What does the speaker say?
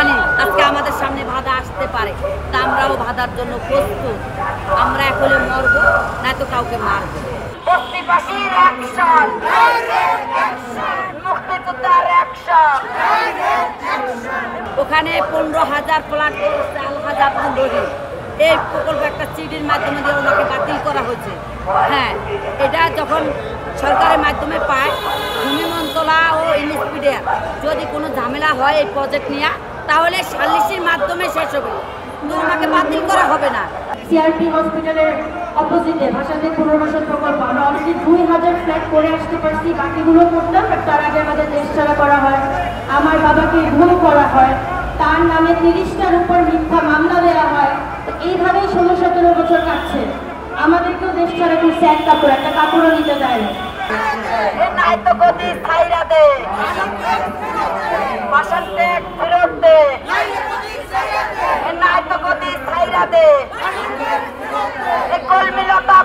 জানি আজকে আমাদের সামনে বাধা আসতে পারে, তা আমরাও বাধার জন্য প্রস্তুত। আমরা একলে মরব, নয়তো কাউকে মারব। বস্তিবাসীর অ্যাকশন, মুক্তিযোদ্ধার অ্যাকশন। ওখানে 15,000 প্লাট করছে আল-হাজার পুন্ডরি। এই প্রকল্প একটা চিঠির মাধ্যমে দিয়ে ওনাকে বাতিল করা হয়েছে। হ্যাঁ, এটা যখন সরকারের মাধ্যমে পায়, ভূমি মন্ত্রণালয় ও ইনস্পিডিয়ার যদি কোনো ঝামেলা হয় এই প্রজেক্ট নিয়ে, তাহলে সালিসির মাধ্যমে শেষ হবে, কিন্তু ওনাকে বাতিল করা হবে না। সিআরপি হসপিটালের অপোজিটে ভাষাদের পুনর্বাসন প্রকল্প আমরা অলরেডি 2000 ফ্ল্যাট করে আসতে পারছি, বাকিগুলো করতাম। তার আগে আমাদের দেশ ছাড়া করা হয়, আমার বাবাকে গুম করা হয়, তার নামে 30টার উপর মিথ্যা মামলা দেওয়া হয়। তো এইভাবেই 16-17 বছর কাটছে। আমাদেরকেও দেশ ছাড়া খুব স্যাড কাপড়, একটা কাপড়ও নিতে দেয় না। নাইতগতি ছাইরা দে, ভাষার ত্যাগ ফেরত দে, নাইতগতি ছাইরা দে, কলমিলতা